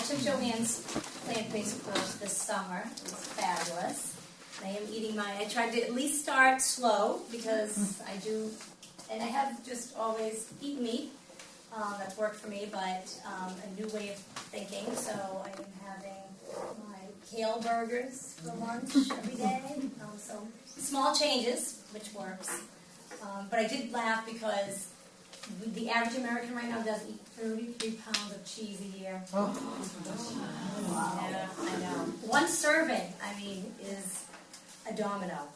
took Joanne's plant-based course this summer. It was fabulous. I am eating I tried to at least start slow because I do, and I have just always eaten meat. That's worked for me, but a new way of thinking. So I am having my kale burgers for lunch every day. So small changes, which works. But I did laugh because the average American right now does eat 33 pounds of cheese a year. Oh. Yeah, I know. One serving, is a domino.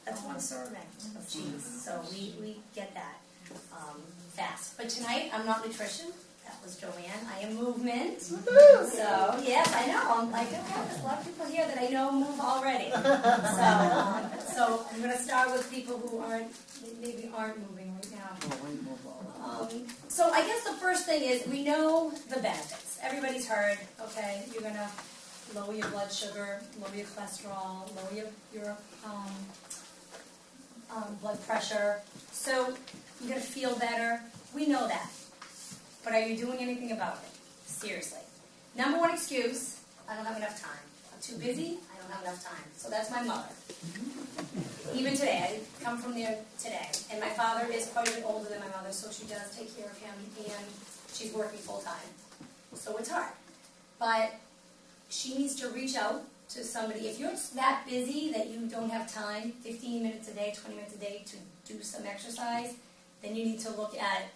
That's one serving of cheese. So we get that fast. But tonight, I'm not nutrition. That was Joanne. I am movement. So, yes, I know. I'm like, okay, there's a lot of people here that I know move already. So I'm going to start with people who maybe aren't moving right now. So I guess the first thing is we know the benefits. Everybody's heard, okay, you're going to lower your blood sugar, lower your cholesterol, lower your blood pressure. So you're going to feel better. We know that. But are you doing anything about it? Seriously. Number one excuse, I don't have enough time. I'm too busy, I don't have enough time. So that's my mother. Even today, I come from there today. And my father is quite a bit older than my mother, so she does take care of him, and she's working full time. So it's hard. But she needs to reach out to somebody. If you're that busy that you don't have time, 15 minutes a day, 20 minutes a day, to do some exercise, then you need to look at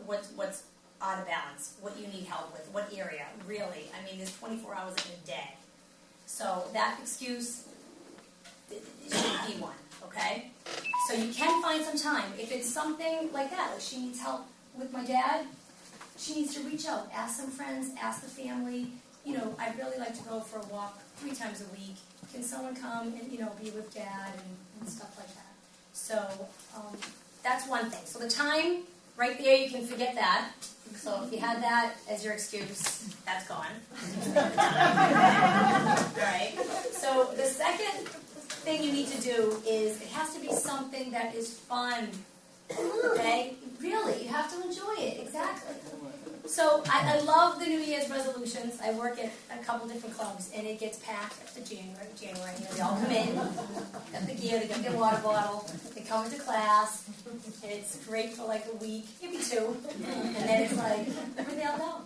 what's out of balance, what you need help with, what area, really. There's 24 hours in a day. So that excuse should be one, okay? So you can find some time. If it's something like that, like she needs help with my dad, she needs to reach out, ask some friends, ask the family. I'd really like to go for a walk 3 times a week. Can someone come and, be with Dad and stuff like that? So that's one thing. So the time, right there, you can forget that. So if you had that as your excuse, that's gone. All right. So the second thing you need to do is it has to be something that is fun. Okay? Really, you have to enjoy it. Exactly. So I love the New Year's resolutions. I work at a couple different clubs, and it gets packed after January. They all come in, got the gear, they got their water bottle, they come into class, and it's great for like a week, maybe 2, and then it's like, where they all go?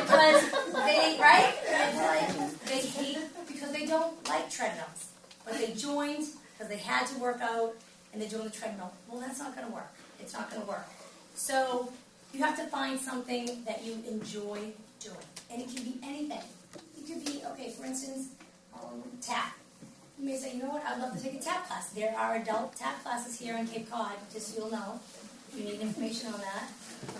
Because they hate, because they don't like treadmills, but they joined because they had to work out, and they're doing the treadmill. Well, that's not going to work. It's not going to work. So you have to find something that you enjoy doing. And it can be anything. It could be, okay, for instance, tap. You may say, you know what, I'd love to take a tap class. There are adult tap classes here in Cape Cod, just so you'll know, if you need information on that.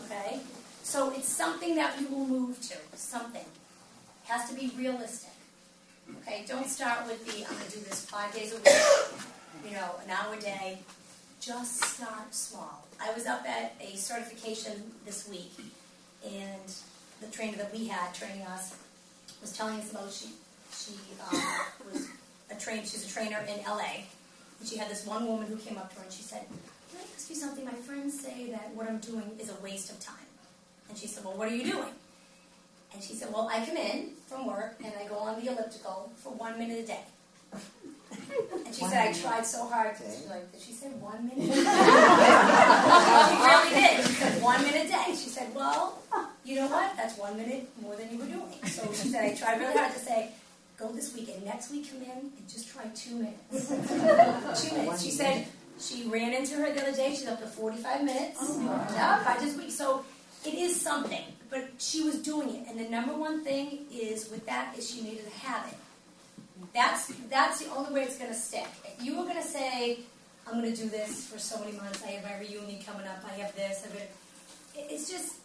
Okay? So it's something that you will move to. Something. It has to be realistic. Okay? Don't start with I'm going to do this 5 days a week, an hour a day. Just start small. I was up at a certification this week, and the trainer that we had training us was telling us about she was she's a trainer in LA, and she had this one woman who came up to her and she said, "Can I ask you something? My friends say that what I'm doing is a waste of time." And she said, "Well, what are you doing?" And she said, "Well, I come in from work and I go on the elliptical for 1 minute a day." And she said, "I tried so hard to," she's like, "Did she say 1 minute?" She really did. She said 1 minute a day. She said, "Well, you know what? That's 1 minute more than you were doing." So she said, "I tried really hard to say, go this week, and next week come in and just try 2 minutes." 2 minutes. She said she ran into her the other day. She's up to 45 minutes. Yeah, 5 days a week. So it is something. But she was doing it. And the number one thing is with that is she made it a habit. That's the only way it's going to stick. If you were going to say, "I'm going to do this for so many months. I have my reunion coming up. I have this. It's just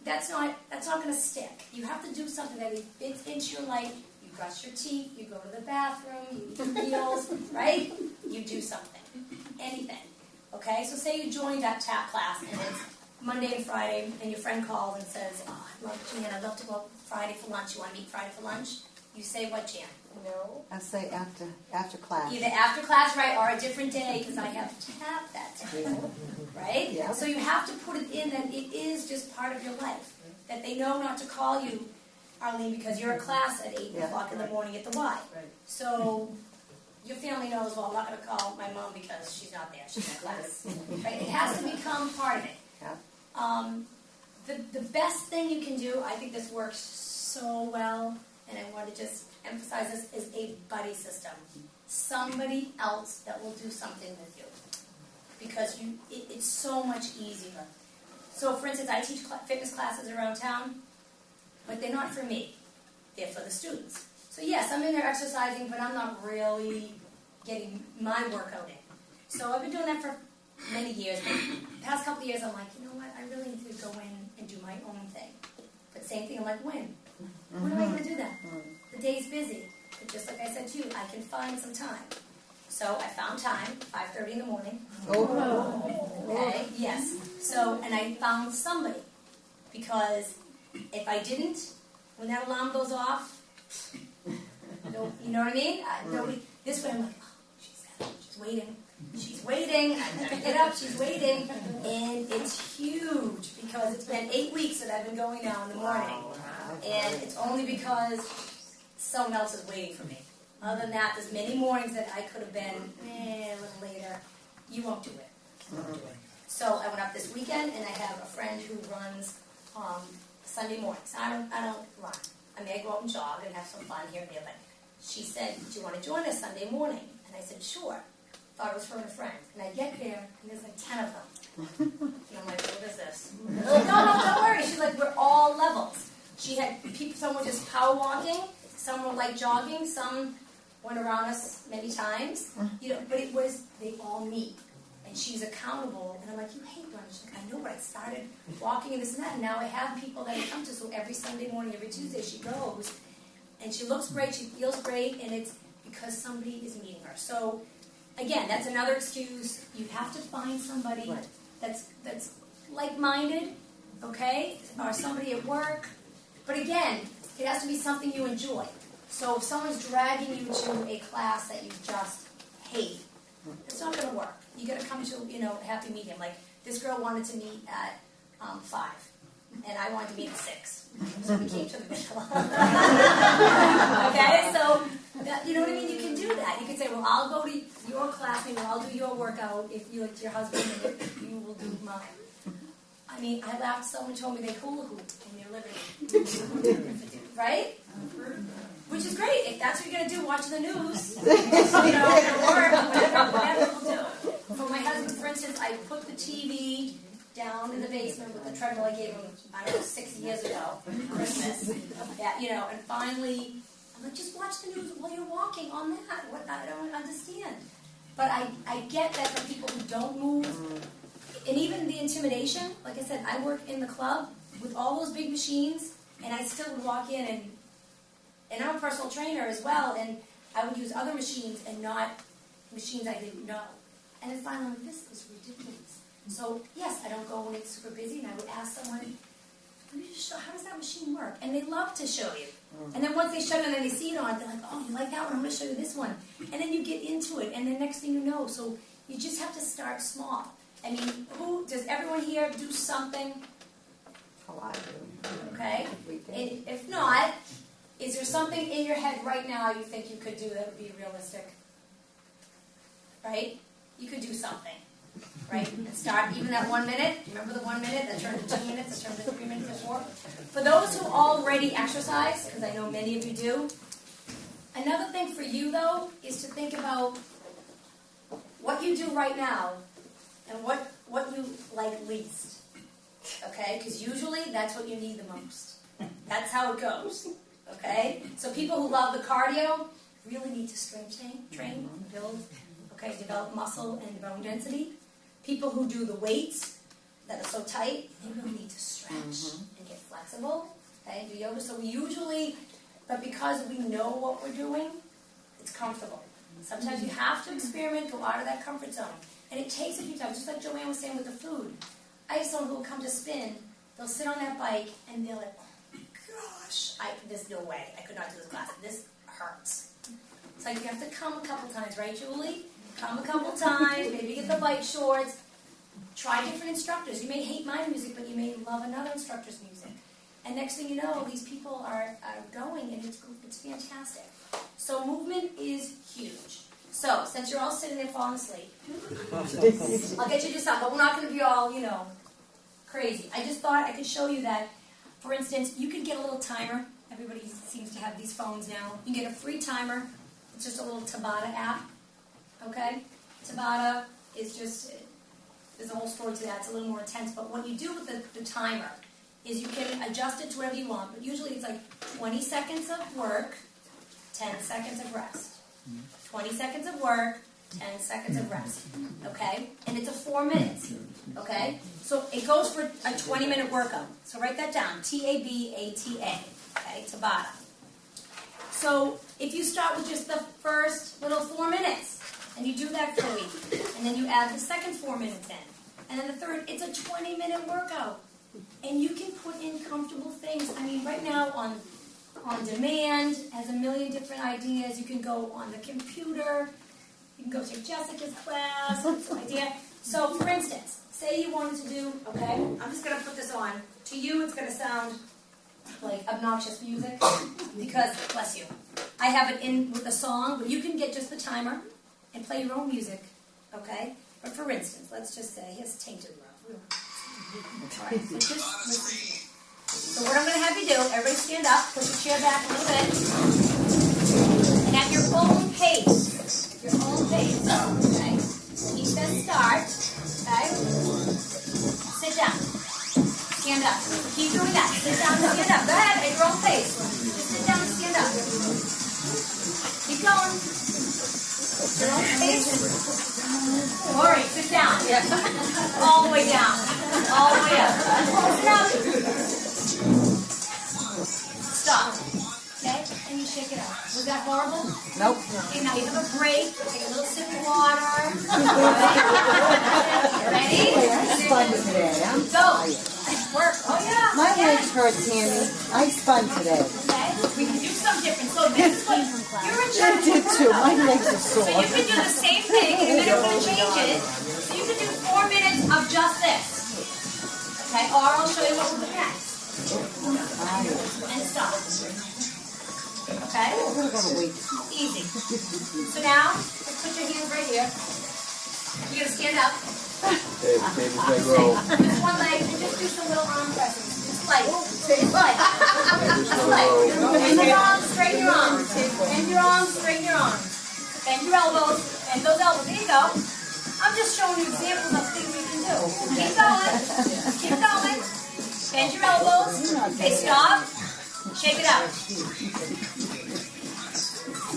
that's not going to stick. You have to do something that fits into your life. You brush your teeth. You go to the bathroom. You eat your meals. Right? You do something. Anything. Okay. So say you joined that tap class and it's Monday and Friday, and your friend calls and says, "Oh, I'd love to go Friday for lunch. You want to meet Friday for lunch?" You say, "What, Jan?" No. I'd say after class. Either after class, right, or a different day, because I have to have that time, right? Yeah. So you have to put it in that it is just part of your life, that they know not to call you, Arlene, because you're a class at 8 o'clock in the morning at the Y. Right. So your family knows, well, I'm not going to call my mom because she's not there, she's in class. Right? It has to become part of it. Yeah. The best thing you can do, I think this works so well, and I want to just emphasize this, is a buddy system. Somebody else that will do something with you. Because it's so much easier. So, for instance, I teach fitness classes around town, but they're not for me. They're for the students. So, yes, I'm in there exercising, but I'm not really getting my workout in. So, I've been doing that for many years. But the past couple of years, I'm like, you know what? I really need to go in and do my own thing. But same thing, I'm like, when? When am I going to do that? The day's busy. But just like I said to you, I can find some time. So I found time, 5:30 in the morning. Okay, yes. So, and I found somebody. Because if I didn't, when that alarm goes off, no, you know what I mean? Nobody, this way I'm like, oh, she's waiting. She's waiting. I have to get up. She's waiting. And it's huge because it's been 8 weeks that I've been going now in the morning. And it's only because someone else is waiting for me. Other than that, there's many mornings that I could have been a little later. You won't do it. So I went up this weekend, and I have a friend who runs Sunday mornings. I don't run. I mean, I go out and jog and have some fun here and there. But she said, "Do you want to join us Sunday morning?" And I said, "Sure." Thought it was for a friend. And I get there, and there's like 10 of them. And I'm like, "What is this?" She's like, no, don't worry. She's like, "We're all levels." She had people. Some were just power walking. Some were like jogging. Some went around us many times. You know, but it was they all meet. And she's accountable, and I'm like, "You hate running." She's like, "I know, but I started walking and this and that, and now I have people that I come to, so every Sunday morning, every Tuesday, she goes, and she looks great, she feels great, and it's because somebody is meeting her." So, again, that's another excuse. You have to find somebody that's like-minded, okay, or somebody at work, but again, it has to be something you enjoy. So if someone's dragging you to a class that you just hate, it's not going to work. You got to come to, a happy medium. Like, this girl wanted to meet at 5, and I wanted to meet at 6. So we came to the middle. Okay, so, you know what I mean? You can do that. You can say, well, I'll go to your class, and I'll do your workout if you like your husband, and if you will do mine. I mean, I laughed. Someone told me they hula hoop in their living room. Right? Which is great. If that's what you're going to do, watch the news. Or whatever we'll do. For my husband, for instance, I put the TV down in the basement with the treadmill I gave him, 6 years ago, Christmas. Yeah, and finally, I'm like, just watch the news while you're walking on that. What? I don't understand. But I get that for people who don't move, and even the intimidation. Like I said, I work in the club with all those big machines, and I still would walk in and I'm a personal trainer as well, and I would use other machines and not machines I didn't know. And then finally, I'm like, this is ridiculous. So, yes, I don't go when it's super busy, and I would ask someone, let me just show, how does that machine work? And they love to show you. And then once they show you and then they see it on, they're like, oh, you like that one? I'm going to show you this one. And then you get into it, and the next thing you know, so you just have to start small. I mean, does everyone here do something? Oh, I do. Okay. And if not, is there something in your head right now you think you could do that would be realistic? Right? You could do something. Right? And start even at 1 minute. Remember the 1 minute? That turned to 2 minutes. That turned to 3 minutes before. For those who already exercise, because I know many of you do, another thing for you, though, is to think about what you do right now and what you like least. Okay? Because usually that's what you need the most. That's how it goes. Okay? So people who love the cardio really need to strength train, build, develop muscle and bone density. People who do the weights that are so tight, they really need to stretch and get flexible. Okay? Do yoga. So we usually, but because we know what we're doing, it's comfortable. Sometimes you have to experiment, go out of that comfort zone. And it takes a few times, just like Joanne was saying with the food. I have someone who will come to spin, they'll sit on that bike, and they're like, oh my gosh, there's no way. I could not do this class. This hurts. It's like you have to come a couple times, right, Julie? Come a couple times, maybe get the bike shorts. Try different instructors. You may hate my music, but you may love another instructor's music. And next thing you know, these people are going, and it's fantastic. So movement is huge. So, since you're all sitting there falling asleep, I'll get you to do something, but we're not going to be all, crazy. I just thought I could show you that, for instance, you could get a little timer. Everybody seems to have these phones now. You can get a free timer. It's just a little Tabata app. Okay? Tabata is just, there's a whole story to that. It's a little more intense. But what you do with the timer is you can adjust it to whatever you want. But usually it's like 20 seconds of work, 10 seconds of rest. 20 seconds of work, 10 seconds of rest. Okay? And it's a 4 minutes. Okay? So it goes for a 20-minute workout. So write that down. T-A-B-A-T-A. Okay? Tabata. So if you start with just the first little 4 minutes, and you do that for a week, and then you add the second 4 minutes in, and then the third, it's a 20-minute workout. And you can put in comfortable things. I mean, right now on demand has a million different ideas. You can go on the computer. You can go take Jessica's class. It's an idea. So, for instance, say you wanted to do, okay, I'm just going to put this on. To you, it's going to sound like obnoxious music because, bless you, I have it in with a song, but you can get just the timer and play your own music, okay? But for instance, let's just say, here's Tainted Love. All right, so just listen to me. So what I'm going to have you do, everybody stand up, push your chair back a little bit, and at your own pace, okay? He says start, okay? Sit down, stand up. Keep doing that. Sit down and stand up. Go ahead, at your own pace. Just sit down and stand up. Keep going. Your own pace. All right, sit down. All the way down. All the way up. Close it up. Stop. Okay? And you shake it out. Was that horrible? Nope. Okay, now you have a break. Take a little sip of water. Ready? I spun today. I'm Go. tired. Work. Oh, yeah. My Again. legs hurt, Tammy. I spun today. Okay? We can do something different. So this is what you're in I charge did of too. My workout. legs are So sore. you can do the same thing, and then I'm going to change it. So you can do 4 minutes of just this. Okay? Or I'll show you what we'll do next. And stop. Okay? I'm gonna go to wait. Easy. So now, let's put your hands right here. You're going to stand up. David's big roll. Just one leg, and just do some little arm presses. Just light. Just light. Just light. Bend your arms, straighten your arms. Bend your arms, straighten your arms. Bend your elbows, and those elbows. There you go. I'm just showing you examples of things you can do. Keep going. Keep going. Bend your elbows. Okay, stop. Shake it out.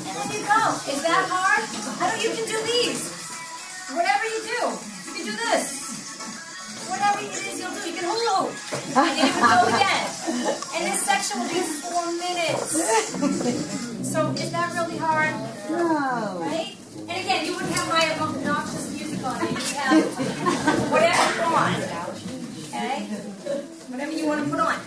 And there you go. Is that hard? I know you can do these. Whatever you do. You can do this. Whatever it is you'll do. You can hula hoop. And then you can go again. And this section will be 4 minutes. So is that really hard? No. Right? And again, you wouldn't have my obnoxious music on. You would have whatever you want. Okay? Whatever you want to put on.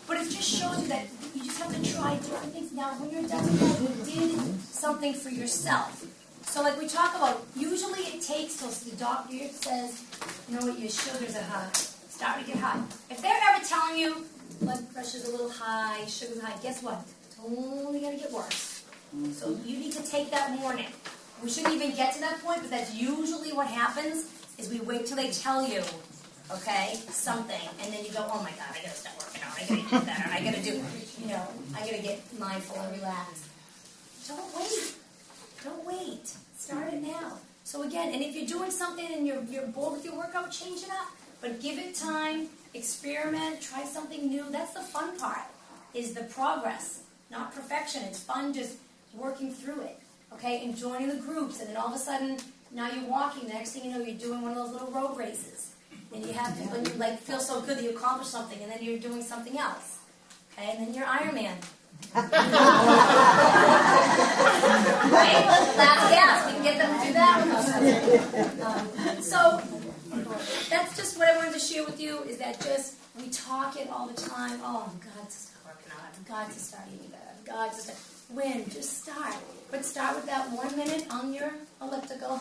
But it just shows you that you just have to try different things. Now, when you're done with that, you did something for yourself. So like we talk about, usually it takes till the doctor says, you know what, your sugars are high. Starting to get high. If they're ever telling you blood pressure's a little high, sugar's high, guess what? It's only going to get worse. So you need to take that warning. We shouldn't even get to that point, but that's usually what happens, is we wait till they tell you, okay, something, and then you go, oh my God, I got to start working out. I got to do better. I got to do, I got to get mindful and relaxed. Don't wait. Don't wait. Start it now. So again, and if you're doing something and you're bored with your workout, change it up. But give it time, experiment, try something new. That's the fun part, is the progress, not perfection. It's fun just working through it, okay, and joining the groups. And then all of a sudden, now you're walking. The next thing you know, you're doing one of those little road races. And you have to, when you feel so good that you accomplished something, and then you're doing something else, okay, and then you're Ironman. Right? Last gas. We can get them to do that. So that's just what I wanted to share with you, is that just We talk it all the time. Oh, I've got to start working out. I've got to start eating better. I've got to start. When? Just start. But start with that 1 minute on your elliptical.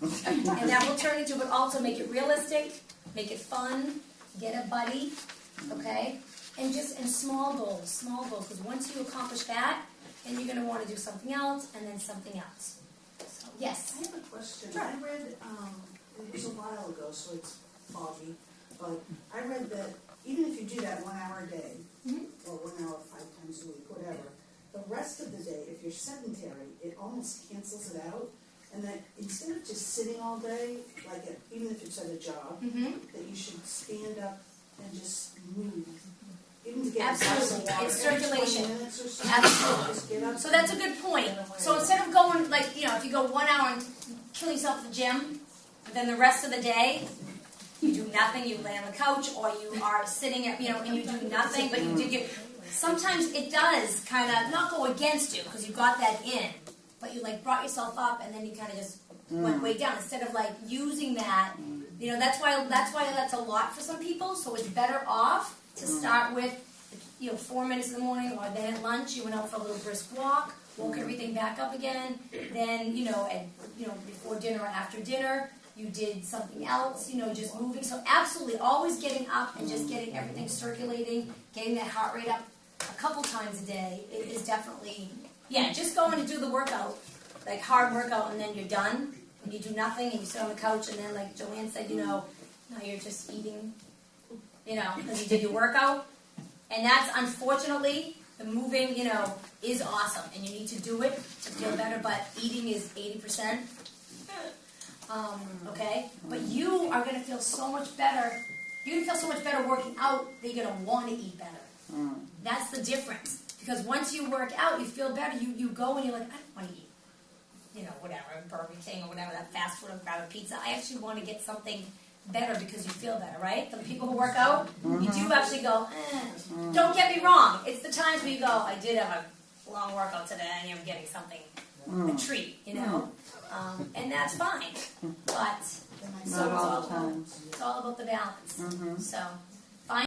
And that will turn into, but also make it realistic, make it fun, get a buddy, okay? And small goals, because once you accomplish that, then you're going to want to do something else, and then something else. So, yes? I have a question. Sure. I read, it was a while ago, so it's foggy, but I read that even if you do that 1 hour a day, or 1 hour 5 times a week, whatever, the rest of the day, if you're sedentary, it almost cancels it out, and that instead of just sitting all day, like even if it's at a job, that you should stand up and just move. Even to get Absolutely. a glass of water It's every circulation. 20 minutes or so. Absolutely. Just get up. So that's a good point. So instead of going, like, if you go 1 hour and kill yourself at the gym, but then the rest of the day, you do nothing, you lay on the couch, or you are sitting at, and you do nothing, but you did your... Sometimes it does kind of not go against you, because you got that in, but you, like, brought yourself up, and then you kind of just went way down, instead of, like, using that. That's why that's a lot for some people, so it's better off to start with, 4 minutes in the morning, or then at lunch, you went out for a little brisk walk, woke everything back up again, then, before dinner or after dinner, you did something else, just moving. So absolutely, always getting up and just getting everything circulating, getting that heart rate up a couple times a day is definitely, just going to do the workout, like hard workout, and then you're done, and you do nothing, and you sit on the couch, and then like Joanne said, now you're just eating, because you did your workout. And that's, unfortunately, the moving, is awesome, and you need to do it to feel better, but eating is 80%. Okay? But you are going to feel so much better. You're going to feel so much better working out that you're going to want to eat better. That's the difference. Because once you work out, you feel better. You go and you're like, I don't want to eat, whatever, Burger King or whatever, that fast food, or grab a pizza. I actually want to get something better because you feel better, right? For the people who work out, you do actually go, Don't get me wrong. It's the times where you go, I did have a long workout today, and you're getting something, a treat, and that's fine. But Not all the time. it's all about the balance. So